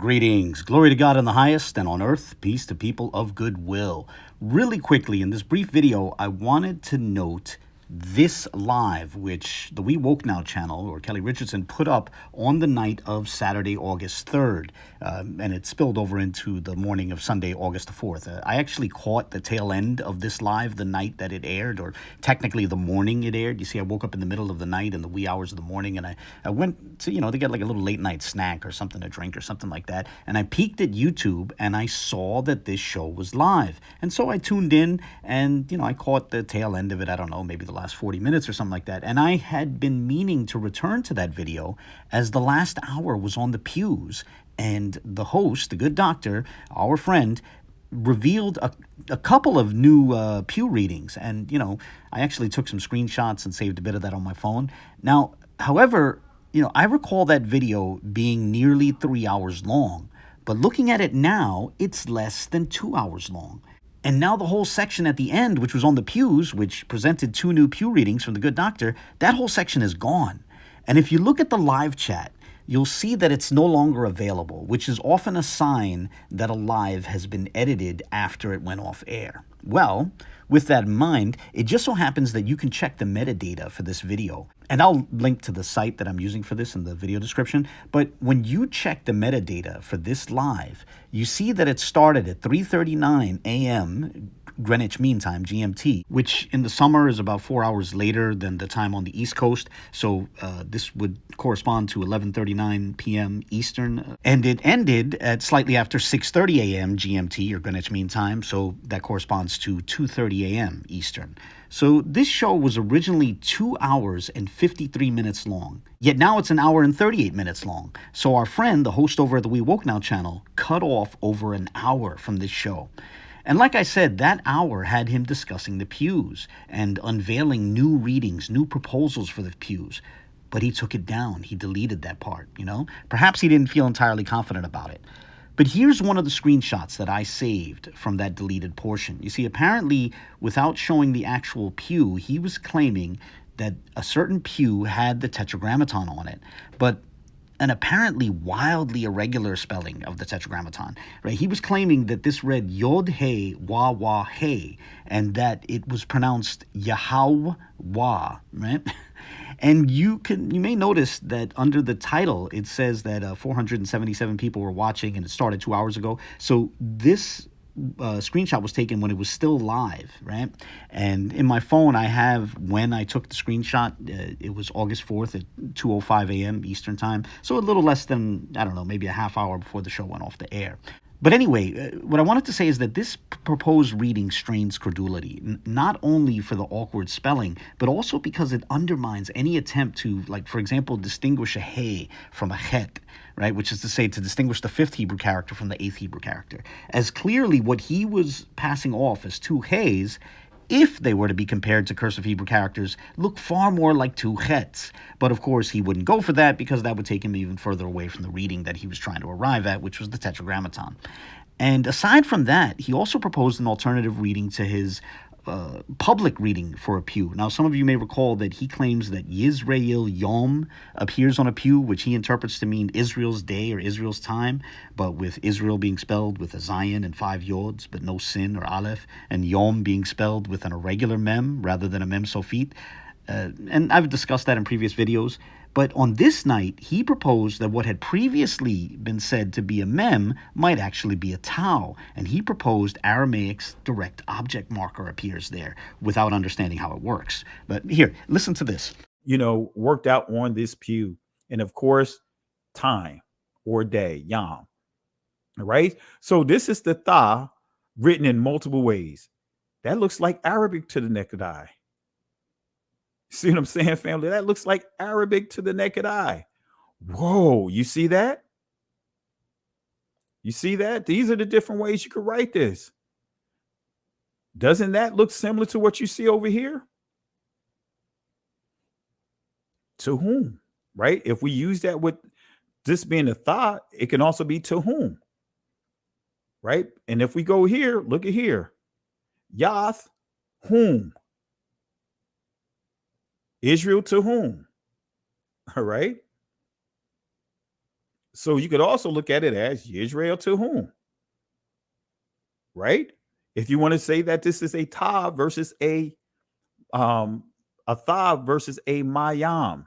Greetings. Glory to God in the highest, and on earth, peace to people of good will. Really quickly, in this brief video, I wanted to note this live, which the We Woke Now channel, or Kelly Richardson, put up on the night of Saturday, August 3rd. And it spilled over into the morning of Sunday, August the 4th. I actually caught the tail end of this live the night that it aired, or technically the morning it aired. You see, I woke up in the middle of the night in the wee hours of the morning, and I went to, to get like a little late night snack or something to drink or something like that. And I peeked at YouTube and I saw that this show was live. And so I tuned in and, I caught the tail end of it. I don't know, maybe the last 40 minutes or something like that. And I had been meaning to return to that video as the last hour was on the pews. And the host, the good doctor, our friend, revealed a couple of new pew readings. And, I actually took some screenshots and saved a bit of that on my phone. Now, however, I recall that video being nearly 3 hours long. But looking at it now, it's less than 2 hours long. And now the whole section at the end, which was on the pews, which presented two new pew readings from the good doctor, that whole section is gone. And if you look at the live chat, you'll see that it's no longer available, which is often a sign that a live has been edited after it went off air. Well, with that in mind, it just so happens that you can check the metadata for this video. And I'll link to the site that I'm using for this in the video description. But when you check the metadata for this live, you see that it started at 3:39 a.m. Greenwich Mean Time, GMT, which in the summer is about 4 hours later than the time on the East Coast. So this would correspond to 11:39 p.m. Eastern. And it ended at slightly after 6:30 a.m. GMT, or Greenwich Mean Time. So that corresponds to 2:30 a.m. Eastern. So this show was originally 2 hours and 53 minutes long. Yet now it's an hour and 38 minutes long. So our friend, the host over at the We Woke Now channel, cut off over an hour from this show. And like I said, that hour had him discussing the pews and unveiling new readings, new proposals for the pews. But he took it down. He deleted that part, Perhaps he didn't feel entirely confident about it. But here's one of the screenshots that I saved from that deleted portion. You see, apparently, without showing the actual pew, he was claiming that a certain pew had the Tetragrammaton on it, but an apparently wildly irregular spelling of the Tetragrammaton, right? He was claiming that this read Yod-He, Wah-Wah-He, and that it was pronounced Yahweh, right? And you may notice that under the title, it says that 477 people were watching and it started 2 hours ago. So this screenshot was taken when it was still live, right? And in my phone, I have when I took the screenshot. It was August 4th at 2:05 a.m. Eastern time. So a little less than, I don't know, maybe a half hour before the show went off the air. But anyway, what I wanted to say is that this proposed reading strains credulity, not only for the awkward spelling, but also because it undermines any attempt to, like, for example, distinguish a he from a het, right? Which is to say, to distinguish the fifth Hebrew character from the eighth Hebrew character. As clearly what he was passing off as two he's, if they were to be compared to cursive Hebrew characters, look far more like two chets. But of course, he wouldn't go for that because that would take him even further away from the reading that he was trying to arrive at, which was the Tetragrammaton. And aside from that, he also proposed an alternative reading to his public reading for a pew. Now, some of you may recall that he claims that Yisrael Yom appears on a pew, which he interprets to mean Israel's day or Israel's time, but with Israel being spelled with a Zion and 5 Yods, but no Sin or Aleph, and Yom being spelled with an irregular Mem rather than a Mem Sofit. And I've discussed that in previous videos. But on this night, he proposed that what had previously been said to be a mem might actually be a tau. And he proposed Aramaic's direct object marker appears there without understanding how it works. But here, listen to this. Worked out on this pew. And of course, time or day, yom. All right. So this is the tha written in multiple ways. That looks like Arabic to the naked eye. See what I'm saying, family? That looks like Arabic to the naked eye. Whoa, you see that? You see that? These are the different ways you could write this. Doesn't that look similar to what you see over here? To whom, right? If we use that with this being a thought, it can also be to whom, right? And if we go here, look at here. Yath, whom? Israel to whom? All right. So you could also look at it as Israel to whom, right? If you want to say that this is a ta versus a tha versus a mayam.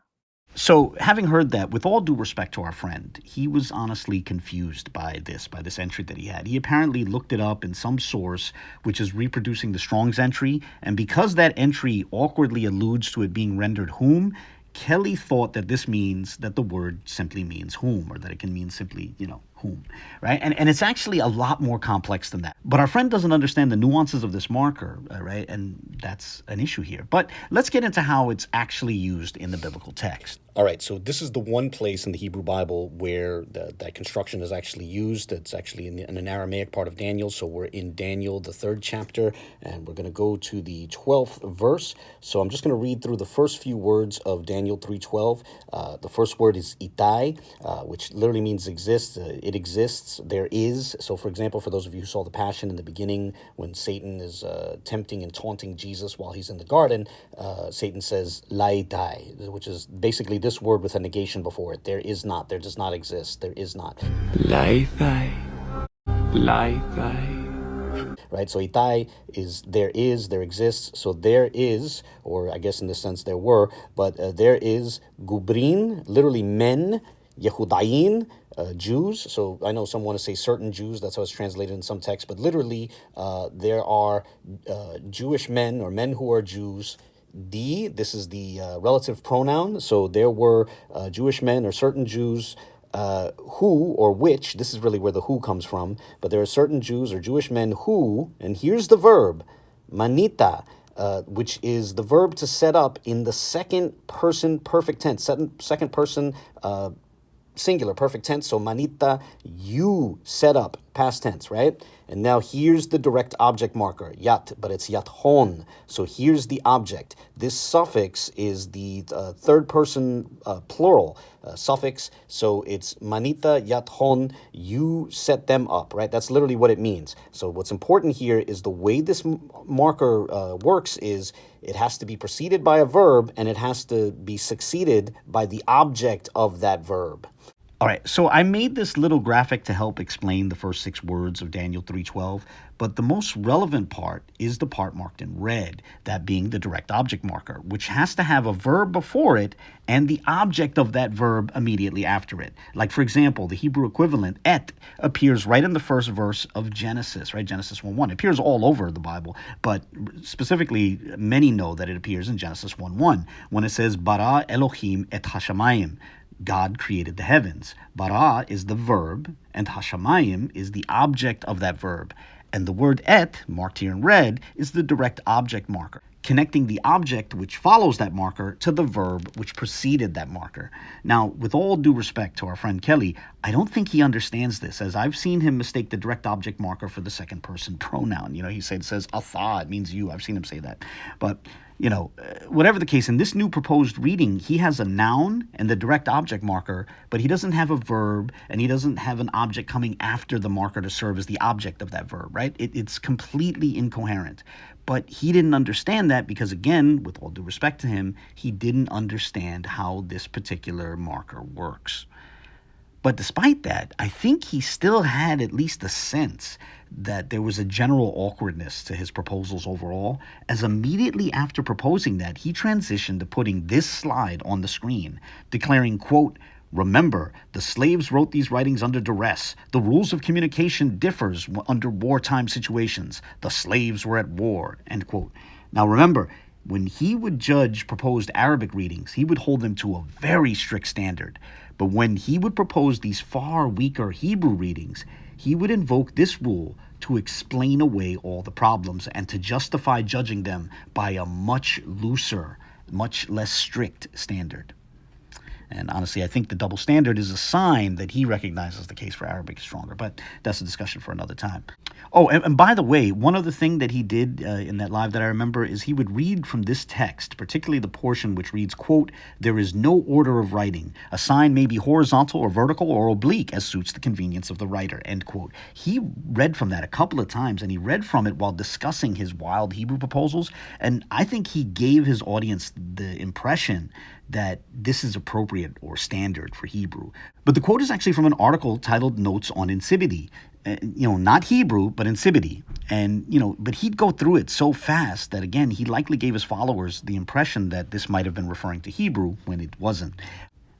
So, having heard that, with all due respect to our friend, he was honestly confused by this entry that he had. He apparently looked it up in some source, which is reproducing the Strong's entry, and because that entry awkwardly alludes to it being rendered whom, Kelly thought that this means that the word simply means whom, or that it can mean simply, whom, right? And it's actually a lot more complex than that. But our friend doesn't understand the nuances of this marker, right? And that's an issue here. But let's get into how it's actually used in the biblical text. All right, so this is the one place in the Hebrew Bible where that construction is actually used. It's actually in an Aramaic part of Daniel. So we're in Daniel, the 3rd chapter, and we're going to go to the 12th verse. So I'm just going to read through the first few words of Daniel 3:12. The first word is itai, which literally means exists. It exists. There is. So, for example, for those of you who saw the Passion in the beginning, when Satan is tempting and taunting Jesus while he's in the garden, Satan says laitai, which is basically this word with a negation before it. There is not. There does not exist. There is not. Laitai. Laitai. Right, so itai is, there exists. So there is, or I guess in this sense there were, but there is gubrin, literally men, Yehudayin, Jews. So I know some want to say certain Jews. That's how it's translated in some texts. But literally, there are Jewish men, or men who are Jews. This is the relative pronoun. So there were Jewish men or certain Jews who, or which, this is really where the who comes from, but there are certain Jews or Jewish men who, and here's the verb, manita, which is the verb to set up in the second person perfect tense, second person singular perfect tense. So manita, you set up, past tense, right? And now here's the direct object marker, yat, but it's yathon. So here's the object. This suffix is the third person plural suffix. So it's manita yathon, you set them up, right? That's literally what it means. So what's important here is the way this marker works is it has to be preceded by a verb, and it has to be succeeded by the object of that verb. All right, so I made this little graphic to help explain the first 6 words of Daniel 3:12, but the most relevant part is the part marked in red, that being the direct object marker, which has to have a verb before it and the object of that verb immediately after it. Like, for example, the Hebrew equivalent, et, appears right in the first verse of Genesis, right? Genesis 1:1. It appears all over the Bible, but specifically, many know that it appears in Genesis 1:1, when it says, bara Elohim et hashamayim. God created the heavens. Bara is the verb, and hashamayim is the object of that verb. And the word et, marked here in red, is the direct object marker, connecting the object which follows that marker to the verb which preceded that marker. Now, with all due respect to our friend Kelly, I don't think he understands this, as I've seen him mistake the direct object marker for the second person pronoun. He says atha, it means you. I've seen him say that. But whatever the case, in this new proposed reading, he has a noun and the direct object marker, but he doesn't have a verb, and he doesn't have an object coming after the marker to serve as the object of that verb, right? It's completely incoherent. But he didn't understand that because, again, with all due respect to him, he didn't understand how this particular marker works. But despite that, I think he still had at least a sense that there was a general awkwardness to his proposals overall, as immediately after proposing that, he transitioned to putting this slide on the screen, declaring, quote, "Remember, the slaves wrote these writings under duress. The rules of communication differs under wartime situations. The slaves were at war," end quote. Now remember, when he would judge proposed Arabic readings, he would hold them to a very strict standard. But when he would propose these far weaker Hebrew readings, he would invoke this rule to explain away all the problems and to justify judging them by a much looser, much less strict standard. And honestly, I think the double standard is a sign that he recognizes the case for Arabic is stronger, but that's a discussion for another time. Oh, and by the way, one other thing that he did in that live that I remember is he would read from this text, particularly the portion which reads, quote, "There is no order of writing. A sign may be horizontal or vertical or oblique as suits the convenience of the writer," end quote. He read from that a couple of times, and he read from it while discussing his wild Hebrew proposals, and I think he gave his audience the impression that this is appropriate or standard for Hebrew. But the quote is actually from an article titled Notes on Nsibidi. Not Hebrew, but Nsibidi. And, but he'd go through it so fast that, again, he likely gave his followers the impression that this might have been referring to Hebrew when it wasn't.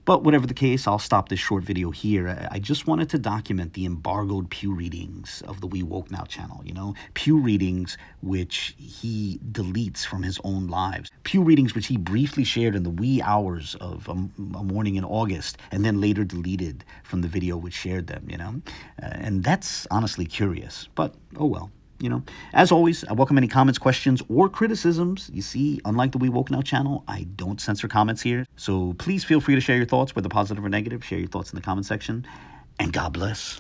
But whatever the case, I'll stop this short video here. I just wanted to document the Embargoed Pew readings of the We Woke Now channel, Pew readings which he deletes from his own lives. Pew readings which he briefly shared in the wee hours of a morning in August and then later deleted from the video which shared them, And that's honestly curious, but oh well. As always, I welcome any comments, questions, or criticisms. You see, unlike the We Woke Now channel, I don't censor comments here. So please feel free to share your thoughts, whether positive or negative. Share your thoughts in the comment section. And God bless.